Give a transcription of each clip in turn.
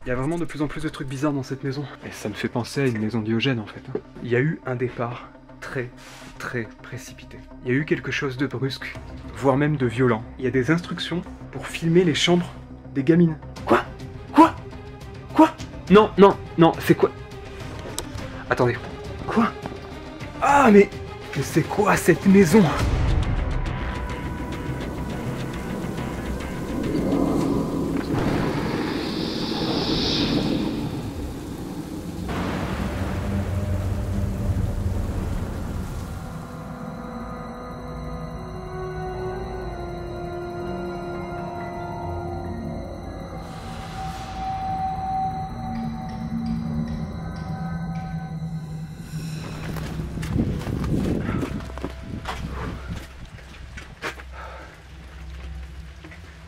Il y a vraiment de plus en plus de trucs bizarres dans cette maison. Et ça me fait penser à une maison Diogène en fait. Il y a eu un départ très précipité. Il y a eu quelque chose de brusque, voire même de violent. Il y a des instructions pour filmer les chambres des gamines. Quoi? Quoi? Non, c'est quoi? Attendez. Quoi? Ah mais c'est quoi cette maison?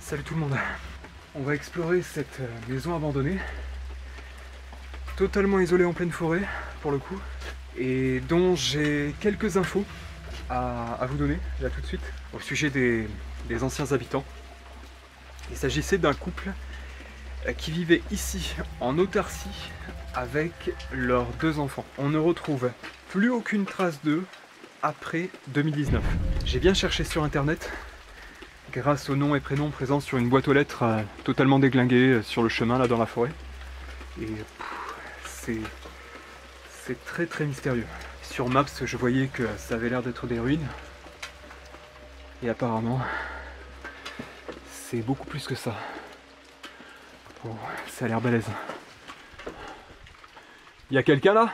Salut tout le monde. On va explorer cette maison abandonnée, totalement isolée en pleine forêt pour le coup, et dont j'ai quelques infos à vous donner là tout de suite au sujet des anciens habitants. Il s'agissait d'un couple qui vivait ici en autarcie avec leurs 2 enfants. On ne retrouve plus aucune trace d'eux après 2019. J'ai bien cherché sur internet grâce aux noms et prénoms présents sur une boîte aux lettres totalement déglinguée sur le chemin là dans la forêt. Et c'est très mystérieux. Sur Maps je voyais que ça avait l'air d'être des ruines. Et apparemment c'est beaucoup plus que ça. Oh, ça a l'air balèze. Y'a quelqu'un là?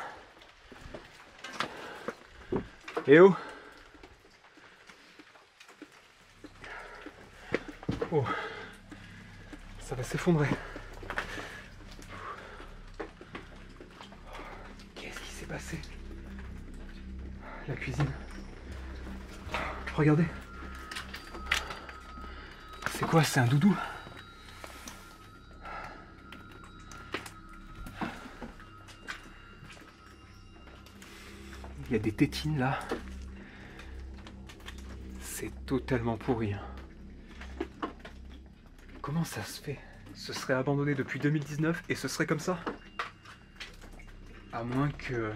Eh oh! Oh, ça va s'effondrer. Qu'est-ce qui s'est passé? La cuisine. Regardez. C'est quoi? C'est un doudou? Il y a des tétines là. C'est totalement pourri. Comment ça se fait? Ce serait abandonné depuis 2019 et ce serait comme ça? À moins que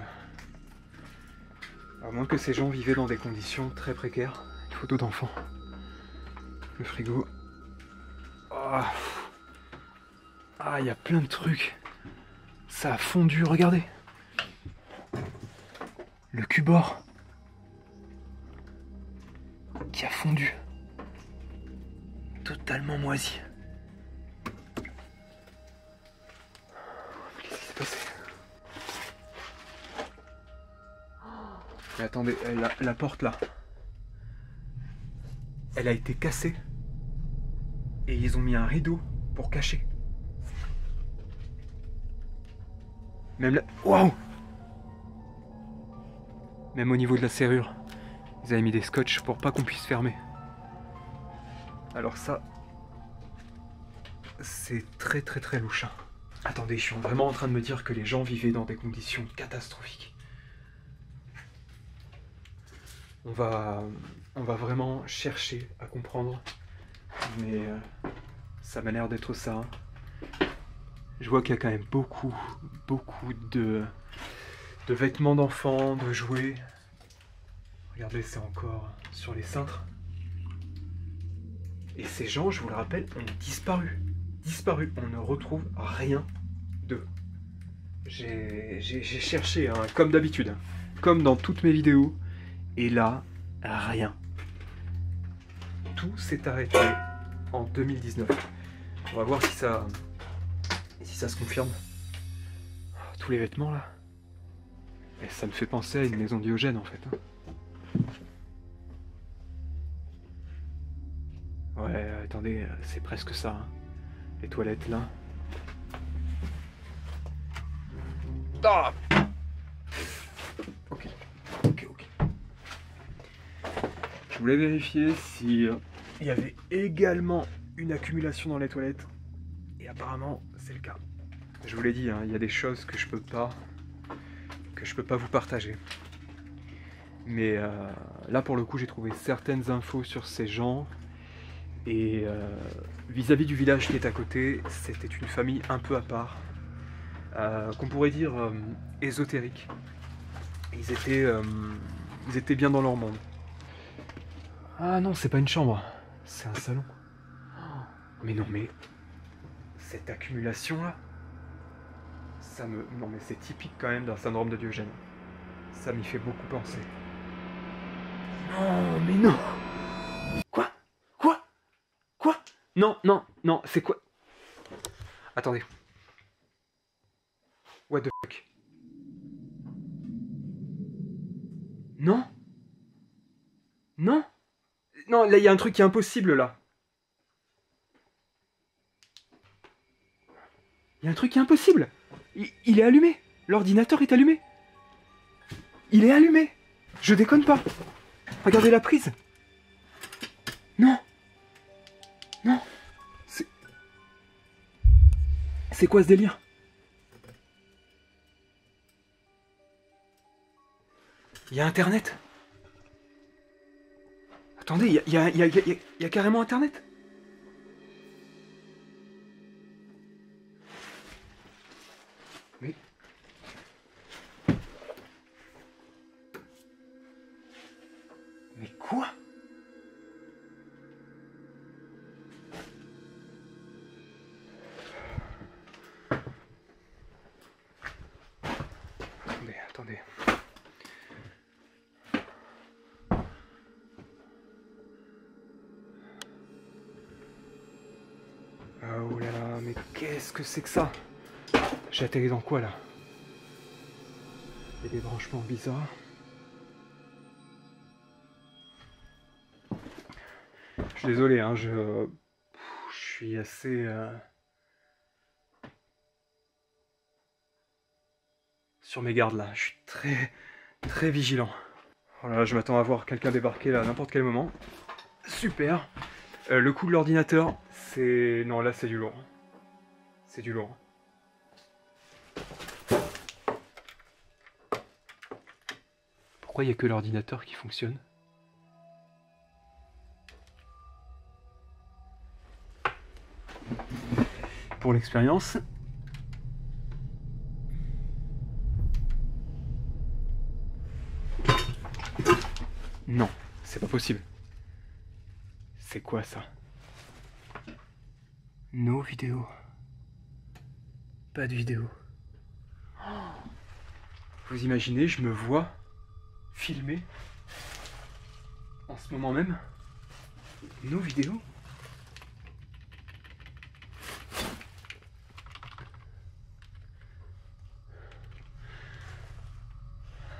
ces gens vivaient dans des conditions très précaires. Une photo d'enfant. Le frigo. Ah, il y a plein de trucs. Ça a fondu, regardez. Le cubord qui a fondu. Totalement moisi. Qu'est-ce qui s'est passé? Mais attendez, la porte là, elle a été cassée. Et ils ont mis un rideau pour cacher. Même là... Waouh! Même au niveau de la serrure, ils avaient mis des scotch pour pas qu'on puisse fermer. Alors ça, c'est très louche. Attendez, je suis vraiment en train de me dire que les gens vivaient dans des conditions catastrophiques. On va vraiment chercher à comprendre, mais ça m'a l'air d'être ça. Je vois qu'il y a quand même beaucoup de vêtements d'enfants, de jouets. Regardez, c'est encore sur les cintres. Et ces gens, je vous le rappelle, ont disparu. On ne retrouve rien d'eux. J'ai cherché, hein, comme d'habitude, comme dans toutes mes vidéos, et là, rien. Tout s'est arrêté en 2019. On va voir si ça se confirme. Tous les vêtements là. Et ça me fait penser à une maison Diogène en fait. Ouais, attendez, c'est presque ça. Hein. Les toilettes là. Ah, ok. Je voulais vérifier si il y avait également une accumulation dans les toilettes. Et apparemment, c'est le cas. Je vous l'ai dit, hein, il y a des choses que je peux pas vous partager. Mais là, pour le coup, j'ai trouvé certaines infos sur ces gens. Et vis-à-vis du village qui est à côté, c'était une famille un peu à part, qu'on pourrait dire ésotérique. Ils étaient bien dans leur monde. Ah non, c'est pas une chambre, c'est un salon. Mais non, mais cette accumulation-là, non mais c'est typique quand même d'un syndrome de Diogène. Ça m'y fait beaucoup penser. Non, mais non. Quoi? Non, c'est quoi? Attendez. What the fuck? Non, là il y a un truc qui est impossible là. Il y a un truc qui est impossible. Il est allumé. L'ordinateur est allumé. Il est allumé. Je déconne pas. Regardez la prise. Non. C'est quoi ce délire? Il y a Internet. Attendez, il y a carrément Internet. Mais... quoi? Attendez. Oh là là, mais qu'est-ce que c'est que ça? J'ai atterri dans quoi là? Il y a des branchements bizarres. Je suis désolé, hein, je suis assez... sur mes gardes là, je suis très vigilant. Voilà, je m'attends à voir quelqu'un débarquer là à n'importe quel moment. Super. Le coup de l'ordinateur, c'est... non, là c'est du lourd. C'est du lourd. Pourquoi il n'y a que l'ordinateur qui fonctionne? Pour l'expérience. Non, c'est pas possible. C'est quoi ça? Nos vidéos. Pas de vidéo. Vous imaginez, je me vois filmer en ce moment même nos vidéos.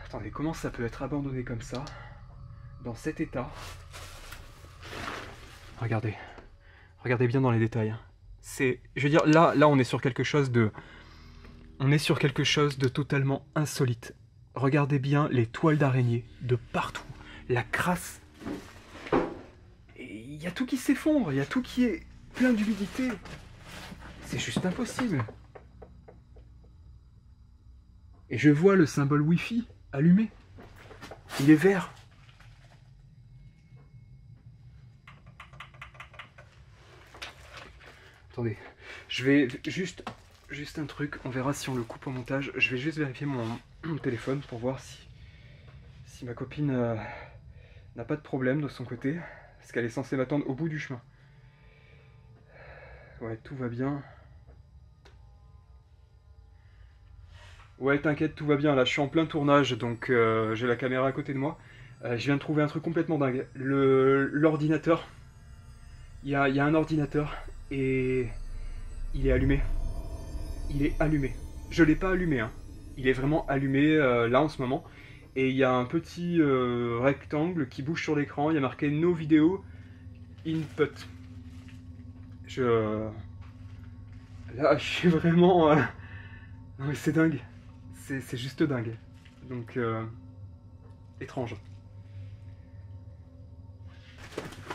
Attendez, comment ça peut être abandonné comme ça, dans cet état? Regardez. Regardez bien dans les détails. C'est, je veux dire, là on est sur quelque chose de... On est sur quelque chose de totalement insolite. Regardez bien les toiles d'araignée de partout. La crasse. Il y a tout qui s'effondre, il y a tout qui est plein d'humidité. C'est juste impossible. Et je vois le symbole Wi-Fi allumé. Il est vert. Attendez, je vais juste un truc, on verra si on le coupe au montage. Je vais juste vérifier mon téléphone pour voir si ma copine n'a pas de problème de son côté. Parce qu'elle est censée m'attendre au bout du chemin. Ouais, tout va bien. Ouais, t'inquiète, tout va bien. Là, je suis en plein tournage, donc j'ai la caméra à côté de moi. Je viens de trouver un truc complètement dingue. L'ordinateur. Il y a un ordinateur et il est allumé. Il est allumé. Je l'ai pas allumé, hein. Il est vraiment allumé là en ce moment. Et il y a un petit rectangle qui bouge sur l'écran. Il y a marqué No Video Input. Là, je suis vraiment... Non mais c'est dingue. C'est juste dingue. Donc, étrange.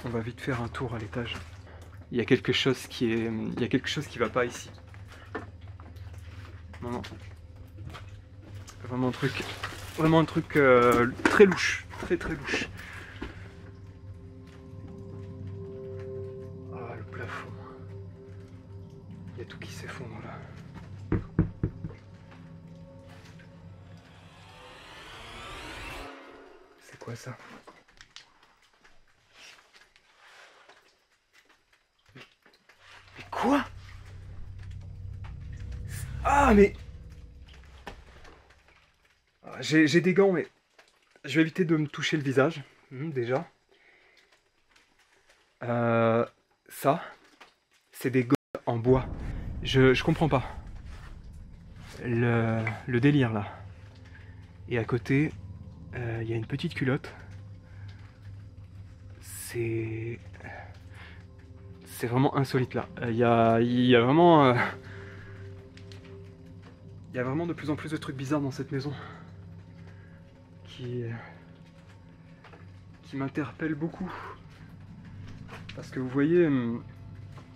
On va vite faire un tour à l'étage. Il y a quelque chose qui est... Il y a quelque chose qui va pas ici. Non. Vraiment un truc très louche. Très louche. quoi ça? Mais quoi? Ah mais... J'ai des gants, mais je vais éviter de me toucher le visage, déjà. Ça, c'est des gants en bois. Je comprends pas. Le délire, là. Et à côté, il y a une petite culotte. C'est vraiment insolite, là. Il y a vraiment... il y a vraiment de plus en plus de trucs bizarres dans cette maison. Qui m'interpelle beaucoup. Parce que vous voyez,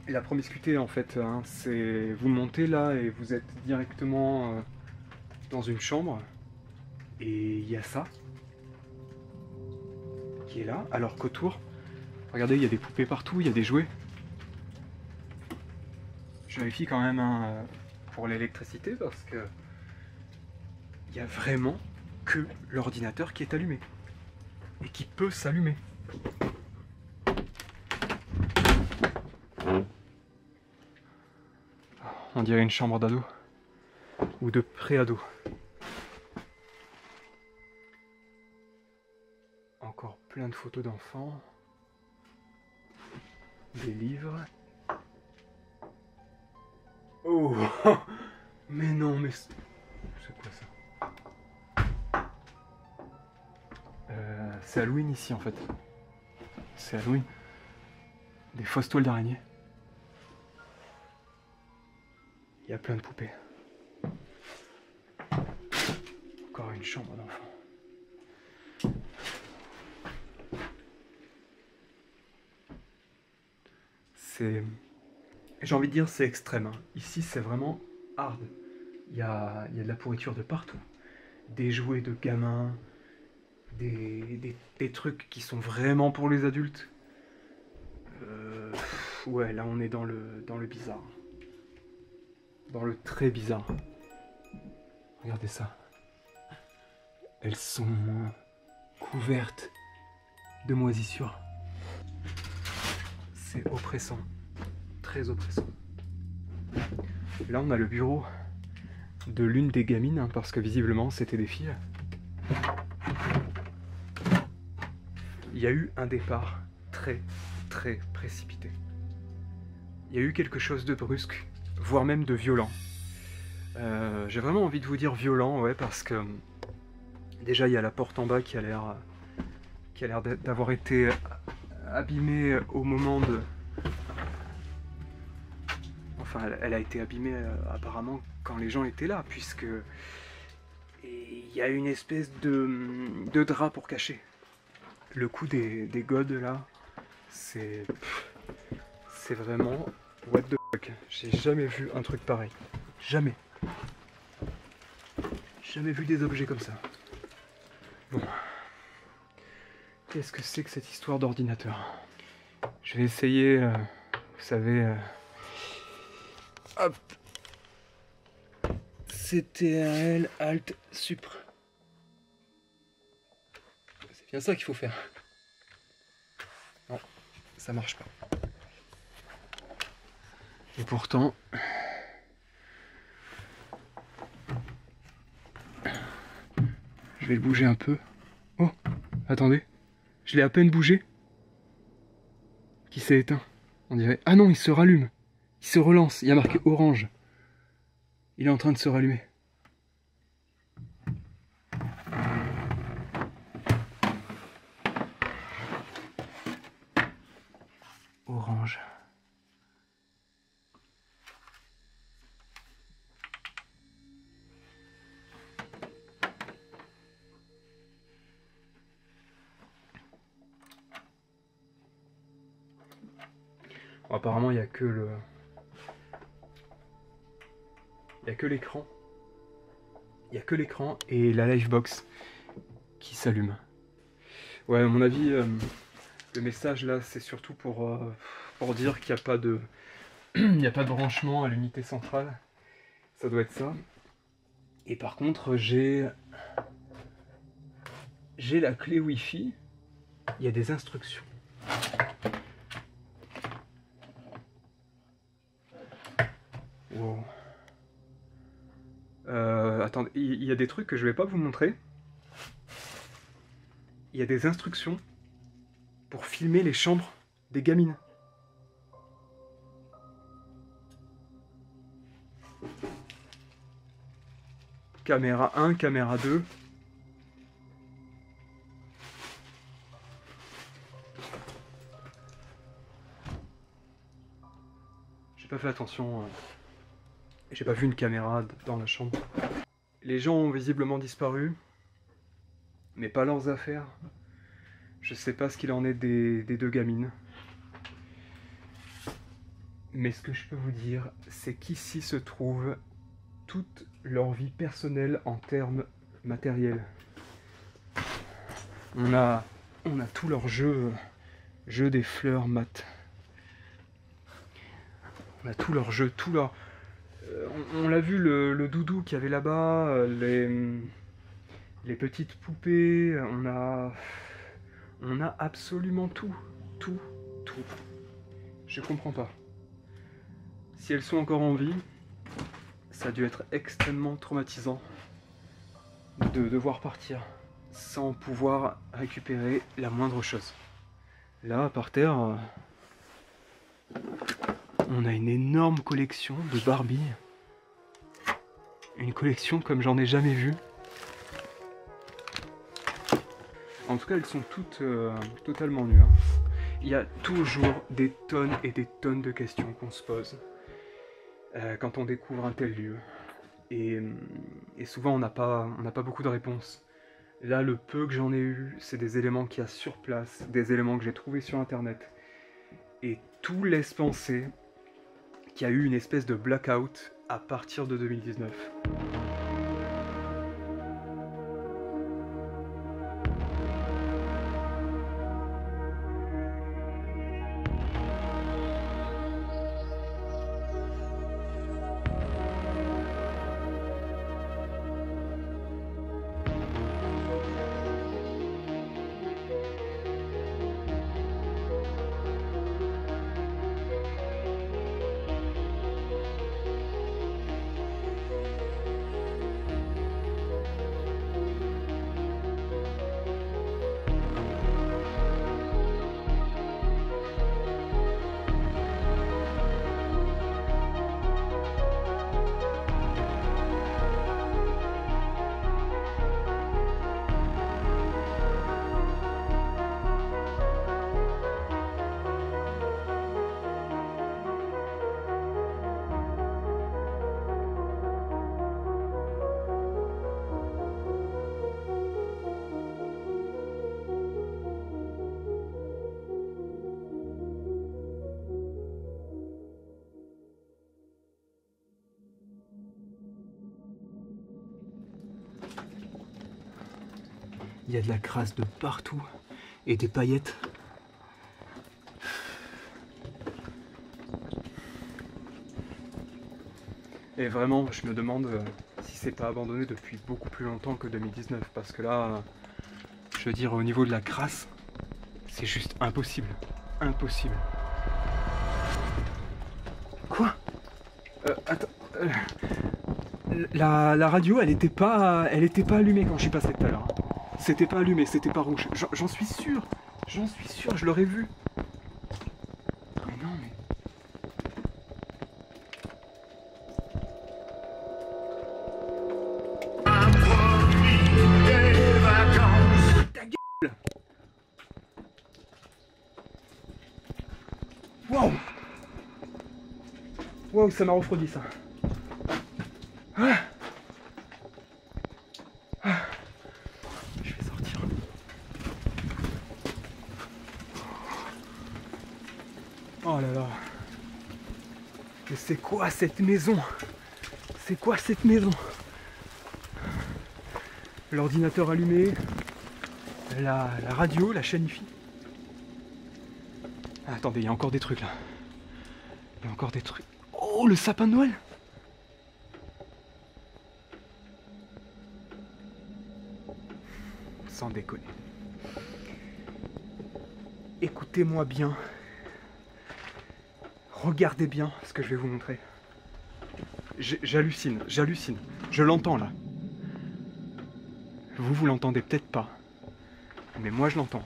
la promiscuité en fait, hein, c'est vous montez là et vous êtes directement dans une chambre et il y a ça qui est là, alors qu'autour, regardez, il y a des poupées partout, il y a des jouets. Je vérifie quand même hein, pour l'électricité parce que il y a vraiment que l'ordinateur qui est allumé et qui peut s'allumer. On dirait une chambre d'ado ou de pré-ado. Encore plein de photos d'enfants, des livres. Oh, mais non, mais c'est quoi ça? C'est Halloween ici en fait. C'est Halloween. Des fausses toiles d'araignée. Il y a plein de poupées. Encore une chambre d'enfant. C'est... J'ai envie de dire c'est extrême. Hein. Ici c'est vraiment hard. Il y a de la pourriture de partout. Des jouets de gamins. Des trucs qui sont vraiment pour les adultes. Ouais, là on est dans le bizarre. Dans le très bizarre. Regardez ça. Elles sont couvertes de moisissures. C'est oppressant. Très oppressant. Là on a le bureau de l'une des gamines, hein, parce que visiblement c'était des filles. Il y a eu un départ très précipité. Il y a eu quelque chose de brusque, voire même de violent. J'ai vraiment envie de vous dire violent, ouais, parce que déjà il y a la porte en bas qui a l'air d'avoir été abîmée au moment de... Enfin, elle a été abîmée apparemment quand les gens étaient là, puisque il y a une espèce de drap pour cacher. Le coup des godes là, c'est vraiment what the fuck. J'ai jamais vu un truc pareil. Jamais. Jamais vu des objets comme ça. Bon. Qu'est-ce que c'est que cette histoire d'ordinateur? Je vais essayer, vous savez... Hop. CTRL Alt Supr. C'est bien ça qu'il faut faire. Non, ça marche pas. Et pourtant... Je vais le bouger un peu. Oh, attendez. Je l'ai à peine bougé. Qui s'est éteint, on dirait. Ah non, il se rallume. Il se relance. Il y a marqué orange. Il est en train de se rallumer. Orange. Bon, apparemment, il n'y a que le... Il n'y a que l'écran. Il n'y a que l'écran et la Livebox qui s'allume. Ouais, à mon avis, le message là, c'est surtout pour dire qu'il n'y a pas de... Il n'y a pas de branchement à l'unité centrale. Ça doit être ça. Et par contre, j'ai j'ai la clé Wi-Fi, il y a des instructions. Wow. Attendez, il y a des trucs que je vais pas vous montrer. Il y a des instructions pour filmer les chambres des gamines. Caméra 1, caméra 2. J'ai pas fait attention. J'ai pas vu une caméra dans la chambre. Les gens ont visiblement disparu. Mais pas leurs affaires. Je sais pas ce qu'il en est des deux gamines. Mais ce que je peux vous dire, c'est qu'ici se trouve toute leur vie personnelle en termes matériels. On a tout leur jeu des fleurs mat. On a tout leur jeu, tout leur... on l'a vu, le doudou qu'il y avait là-bas, les petites poupées, on a absolument tout. Je comprends pas. Si elles sont encore en vie, ça a dû être extrêmement traumatisant de devoir partir sans pouvoir récupérer la moindre chose. Là, par terre, on a une énorme collection de Barbie. Une collection comme j'en ai jamais vu. En tout cas, elles sont toutes totalement nues. Hein. Il y a toujours des tonnes et des tonnes de questions qu'on se pose quand on découvre un tel lieu. Et souvent, on n'a pas beaucoup de réponses. Là, le peu que j'en ai eu, c'est des éléments qu'il y a sur place, des éléments que j'ai trouvés sur Internet. Et tout laisse penser qu'il y a eu une espèce de blackout à partir de 2019. Il y a de la crasse de partout et des paillettes. Et vraiment, je me demande si c'est pas abandonné depuis beaucoup plus longtemps que 2019. Parce que là, je veux dire, au niveau de la crasse, c'est juste impossible. Impossible. Quoi? Attends. La radio, elle était pas allumée quand je suis passé tout à l'heure. C'était pas allumé, c'était pas rouge. J'en suis sûr, je l'aurais vu. Mais non, mais... Ta gueule! Wow! Wow, ça m'a refroidi ça. Ah! Oh là là. Mais c'est quoi cette maison? C'est quoi cette maison? L'ordinateur allumé, la radio, la chaîne IFI. Ah, attendez, il y a encore des trucs là. Il y a encore des trucs. Oh, le sapin de Noël! Sans déconner. Écoutez-moi bien. Regardez bien ce que je vais vous montrer. J'hallucine, j'hallucine. Je l'entends là. Vous l'entendez peut-être pas. Mais moi je l'entends.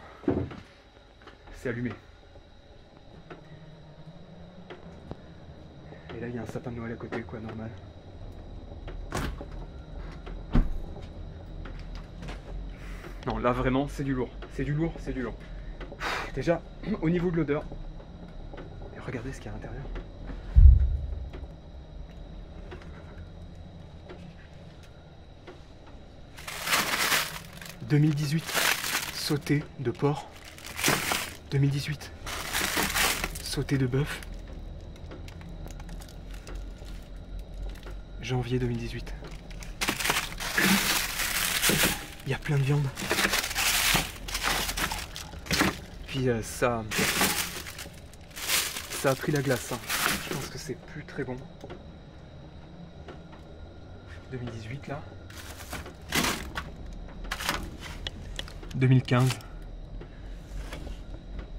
C'est allumé. Et là il y a un sapin de Noël à côté, quoi, normal. Non, là vraiment c'est du lourd. C'est du lourd, c'est du lourd. Déjà, au niveau de l'odeur, regardez ce qu'il y a à l'intérieur. « 2018, sauté de porc. 2018, sauté de bœuf. Janvier 2018. Il y a plein de viande. Puis ça a pris la glace. Hein. Je pense que c'est plus très bon. 2018 là. 2015.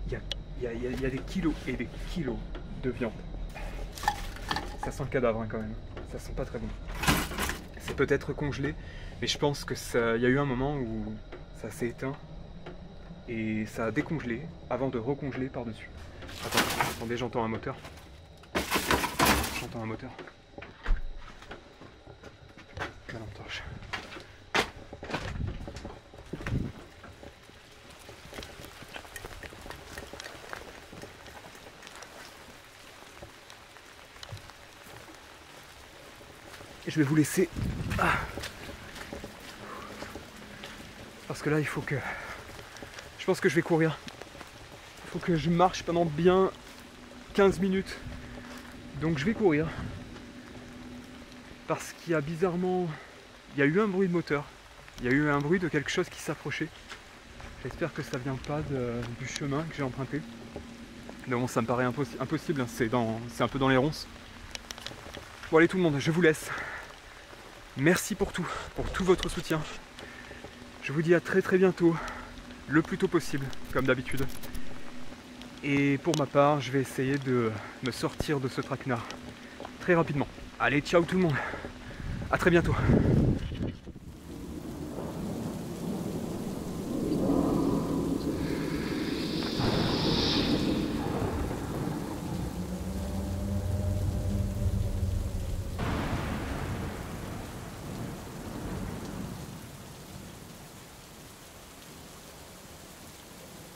Il y a des kilos et des kilos de viande. Ça sent le cadavre hein, quand même. Ça sent pas très bon. C'est peut-être congelé, mais je pense que ça. Il y a eu un moment où ça s'est éteint et ça a décongelé avant de recongeler par-dessus. Attendez, j'entends un moteur. J'entends un moteur. La lampe torche. Je vais vous laisser. Parce que là, il faut que. Je pense que je vais courir. Il faut que je marche pendant bien 15 minutes. Donc je vais courir. Parce qu'il y a bizarrement. Il y a eu un bruit de moteur. Il y a eu un bruit de quelque chose qui s'approchait. J'espère que ça vient pas du chemin que j'ai emprunté. Mais bon, ça me paraît impossible. Hein. C'est un peu dans les ronces. Bon allez tout le monde, je vous laisse. Merci pour tout votre soutien. Je vous dis à très très bientôt, le plus tôt possible, comme d'habitude. Et pour ma part, je vais essayer de me sortir de ce traquenard très rapidement. Allez, ciao tout le monde. À très bientôt.